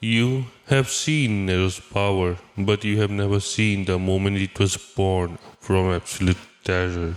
You have seen Nero's power, but you have never seen the moment it was born from absolute terror.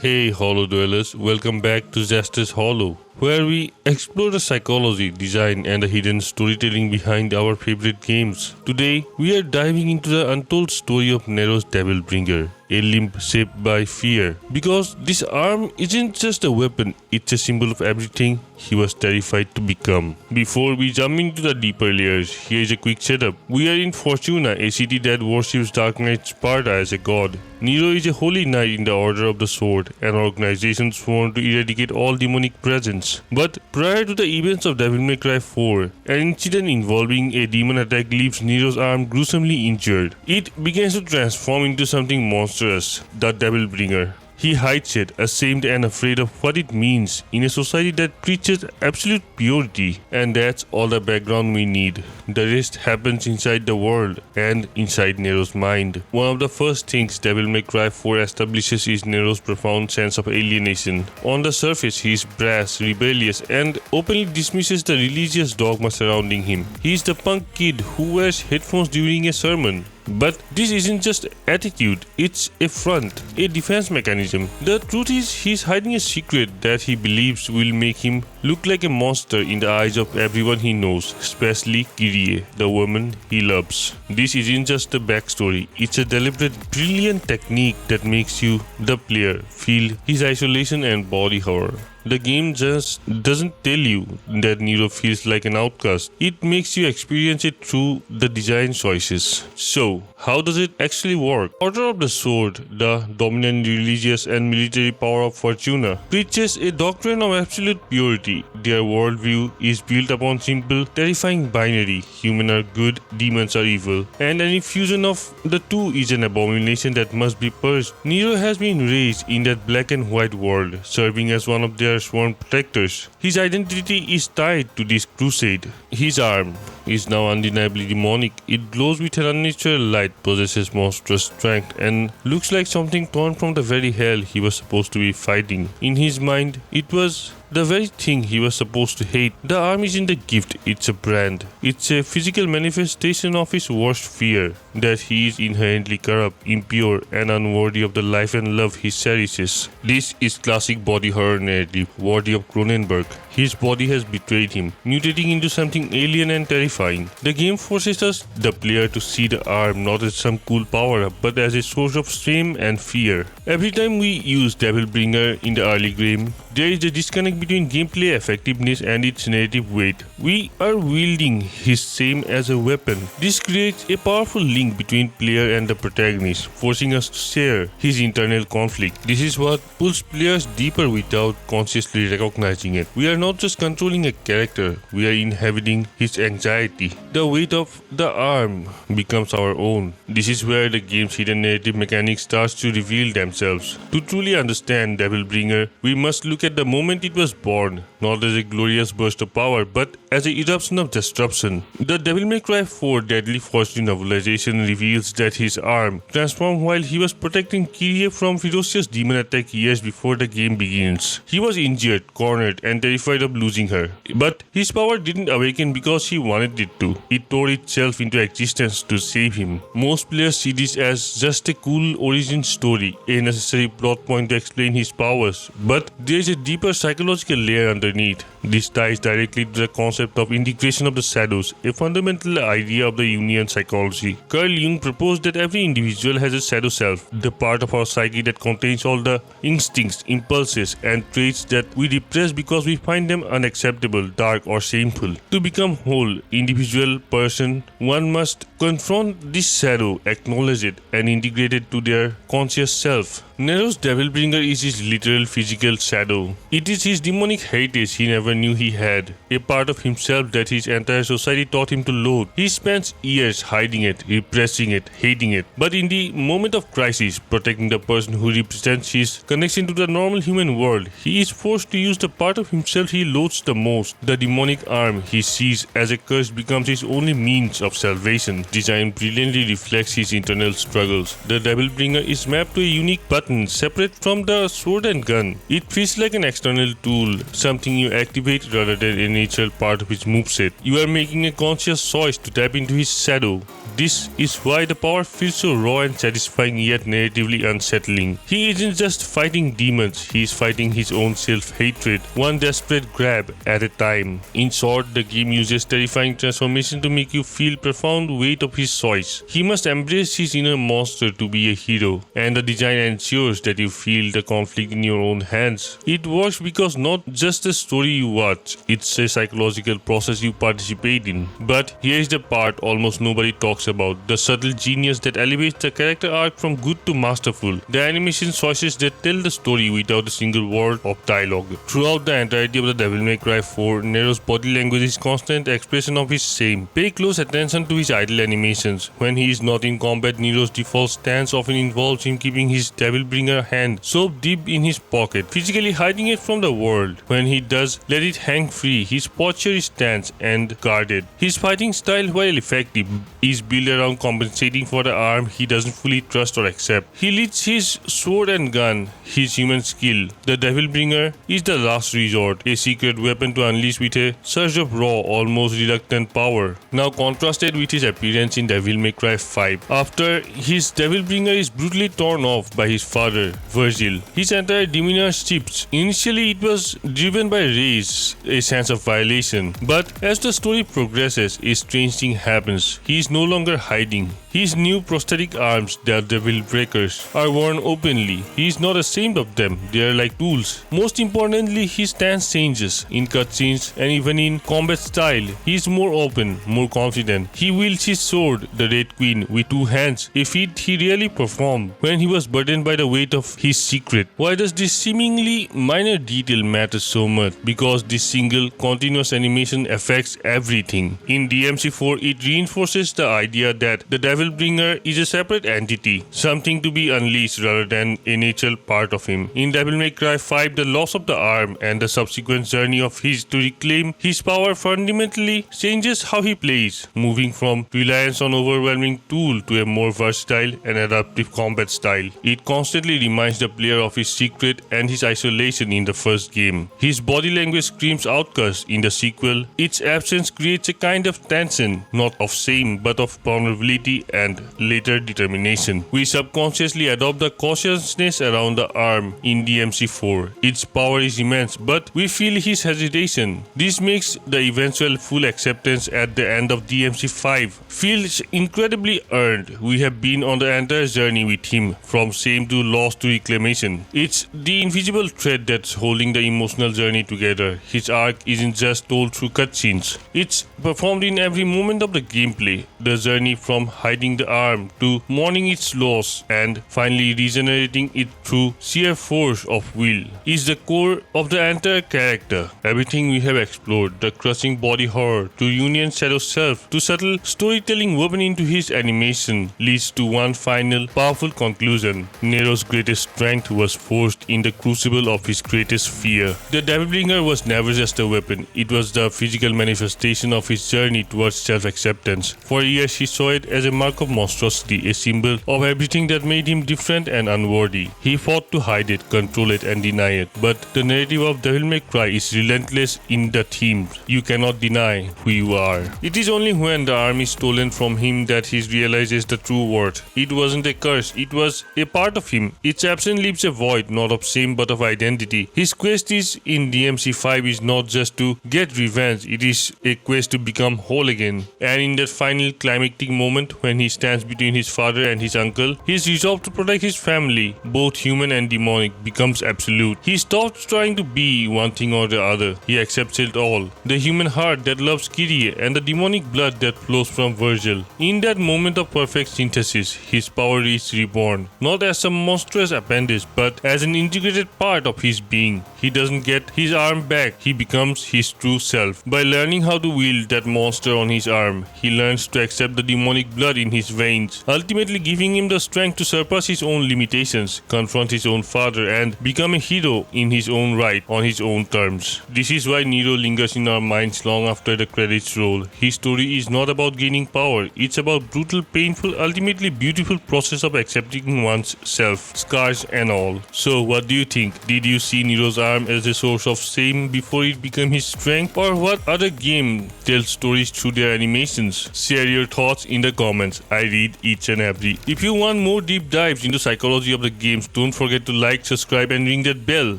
Hey Hollow Dwellers, welcome back to Jester's Hollow, where we explore the psychology, design and the hidden storytelling behind our favorite games. Today, we are diving into the untold story of Nero's Devil Bringer, a limb shaped by fear. Because this arm isn't just a weapon, it's a symbol of everything he was terrified to become. Before we jump into the deeper layers, here's a quick setup. We are in Fortuna, a city that worships Dark Knight Sparta as a god. Nero is a holy knight in the Order of the Sword, an organization sworn to eradicate all demonic presence. But prior to the events of Devil May Cry 4, an incident involving a demon attack leaves Nero's arm gruesomely injured. It begins to transform into something monstrous, the Devil Bringer. He hides it, ashamed and afraid of what it means in a society that preaches absolute purity. And that's all the background we need. The rest happens inside the world and inside Nero's mind. One of the first things Devil May Cry 4 establishes is Nero's profound sense of alienation. On the surface, he is brash, rebellious, and openly dismisses the religious dogma surrounding him. He is the punk kid who wears headphones during a sermon. But this isn't just attitude, it's a front, a defense mechanism. The truth is, he's hiding a secret that he believes will make him look like a monster in the eyes of everyone he knows, especially Kyrie, the woman he loves. This isn't just a backstory, it's a deliberate, brilliant technique that makes you, the player, feel his isolation and body horror. The game just doesn't tell you that Nero feels like an outcast. It makes you experience it through the design choices. So, how does it actually work? Order of the Sword, the dominant religious and military power of Fortuna, preaches a doctrine of absolute purity. Their worldview is built upon simple, terrifying binary. Humans are good, demons are evil. And any fusion of the two is an abomination that must be purged. Nero has been raised in that black and white world, serving as one of their sworn protectors. His identity is tied to this crusade. His arm is now undeniably demonic. It glows with an unnatural light, possesses monstrous strength, and looks like something torn from the very hell he was supposed to be fighting. In his mind, it was the very thing he was supposed to hate. The arm isn't a gift, it's a brand. It's a physical manifestation of his worst fear, that he is inherently corrupt, impure, and unworthy of the life and love he cherishes. This is classic body horror narrative, worthy of Cronenberg. His body has betrayed him, mutating into something alien and terrifying. The game forces us, the player, to see the arm not as some cool power-up, but as a source of shame and fear. Every time we use Devil Bringer in the early game, there is a disconnect between gameplay effectiveness and its narrative weight. We are wielding his shame as a weapon. This creates a powerful link between player and the protagonist, forcing us to share his internal conflict. This is what pulls players deeper without consciously recognizing it. We are not just controlling a character, we are inhabiting his anxiety. The weight of the arm becomes our own. This is where the game's hidden narrative mechanics starts to reveal themselves. To truly understand Devil Bringer, we must look at the moment it was born, not as a glorious burst of power, but as an eruption of disruption. The Devil May Cry 4 Deadly Fortune novelization reveals that his arm transformed while he was protecting Kyrie from ferocious demon attack years before the game begins. He was injured, cornered, and terrified of losing her. But his power didn't awaken because he wanted it to. It tore itself into existence to save him. Most players see this as just a cool origin story, a necessary plot point to explain his powers. But there is a deeper psychological layer underneath. This ties directly to the concept of integration of the shadows, a fundamental idea of the Jungian psychology. Carl Jung proposed that every individual has a shadow self, the part of our psyche that contains all the instincts, impulses, and traits that we repress because we find them unacceptable, dark, or shameful. To become whole, individual person, one must confront this shadow, acknowledge it, and integrate it to their conscious self. Nero's Devilbringer is his literal physical shadow. It is his demonic heritage he never knew he had, a part of himself that his entire society taught him to loathe. He spends years hiding it, repressing it, hating it. But in the moment of crisis, protecting the person who represents his connection to the normal human world, he is forced to use the part of himself he loathes the most. The demonic arm he sees as a curse becomes his only means of salvation. Design brilliantly reflects his internal struggles. The Devilbringer is mapped to a unique button separate from the sword and gun. It feels like an external tool, something you activate rather than a natural part of his moveset. You are making a conscious choice to tap into his shadow. This is why the power feels so raw and satisfying yet narratively unsettling. He isn't just fighting demons, he is fighting his own self-hatred, one desperate grab at a time. In short, the game uses terrifying transformation to make you feel profound weight of his choice. He must embrace his inner monster to be a hero, and the design ensures that you feel the conflict in your own hands. It works because not just a story you watch, it's a psychological process you participate in. But here is the part almost nobody talks about, the subtle genius that elevates the character arc from good to masterful. The animation choices that tell the story without a single word of dialogue. Throughout the entirety of the Devil May Cry 4, Nero's body language is constant expression of his shame. Pay close attention to his idle animations. When he is not in combat, Nero's default stance often involves him keeping his Devilbringer hand so deep in his pocket, physically hiding it from the world. When he does let it hang free, his posture is tense and guarded. His fighting style, while effective, is built around compensating for the arm he doesn't fully trust or accept. He leads his sword and gun, his human skill. The Devilbringer is the last resort, a secret weapon to unleash with a surge of raw, almost reluctant power. Now contrasted with his appearance in Devil May Cry 5. After his Devilbringer is brutally torn off by his father, Virgil, his entire demeanor shifts. Initially it was driven by rage, a sense of violation. But as the story progresses, a strange thing happens. He is no longer hiding. His new prosthetic arms, the Devil Breakers, are worn openly. He is not ashamed of them, they are like tools. Most importantly, his stance changes. In cutscenes and even in combat style, he is more open, more confident. He wields his sword, the Red Queen, with two hands, a feat he rarely performed when he was burdened by the weight of his secret. Why does this seemingly minor detail matter so much? Because this single, continuous animation affects everything. In DMC4, it reinforces the idea that the Devilbringer is a separate entity, something to be unleashed rather than a natural part of him. In Devil May Cry 5, the loss of the arm and the subsequent journey of his to reclaim his power fundamentally changes how he plays, moving from reliance on overwhelming tool to a more versatile and adaptive combat style. It constantly reminds the player of his secret and his isolation in the first game. His body language screams outcast in the sequel. Its absence creates a kind of tension, not of shame but of vulnerability and later determination. We subconsciously adopt the cautiousness around the arm in DMC4. Its power is immense, but we feel his hesitation. This makes the eventual full acceptance at the end of DMC5 feels incredibly earned. We have been on the entire journey with him, from shame to loss to reclamation. It's the invisible thread that's holding the emotional journey together. His arc isn't just told through cutscenes. It's performed in every moment of the gameplay. The journey from hiding the arm to mourning its loss and finally regenerating it through sheer force of will is the core of the entire character. Everything we have explored, the crushing body horror to Jungian shadow self to subtle storytelling woven into his animation, leads to one final powerful conclusion. Nero's greatest strength was forged in the crucible of his greatest fear. The Devilbringer was never just a weapon, it was the physical manifestation of his journey towards self-acceptance. For years he saw it as a mark of monstrosity, a symbol of everything that made him different and unworthy. He fought to hide it, control it and deny it. But the narrative of Devil May Cry is relentless in the theme. You cannot deny who you are. It is only when the arm is stolen from him that he realizes the true worth. It wasn't a curse, it was a part of him. Its absence leaves a void, not of shame but of identity. His quest is in DMC5 is not just to get revenge, it is a quest to become whole again. And in that final climactic moment when he stands between his father and his uncle, his resolve to protect his family, both human and demonic, becomes absolute. He stops trying to be one thing or the other. He accepts it all. The human heart that loves Kyrie and the demonic blood that flows from Virgil. In that moment of perfect synthesis, his power is reborn, not as some monstrous appendage, but as an integrated part of his being. He doesn't get his arm back, he becomes his true self. By learning how to wield that monster on his arm, he learns to accept the demonic blood in his veins, ultimately giving him the strength to surpass his own limitations, confront his own father, and become a hero in his own right, on his own terms. This is why Nero lingers in our minds long after the credits roll. His story is not about gaining power, it's about brutal, painful, ultimately beautiful process of accepting one's self, scars and all. So what do you think? Did you see Nero's arm as a source of shame before it became his strength? Or what other game tells stories through their animations? Share your thoughts in the comments. I read each and every. If you want more deep dives into psychology of the games, don't forget to like, subscribe and ring that bell.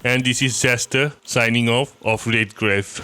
And this is Jester signing off of Red Grave.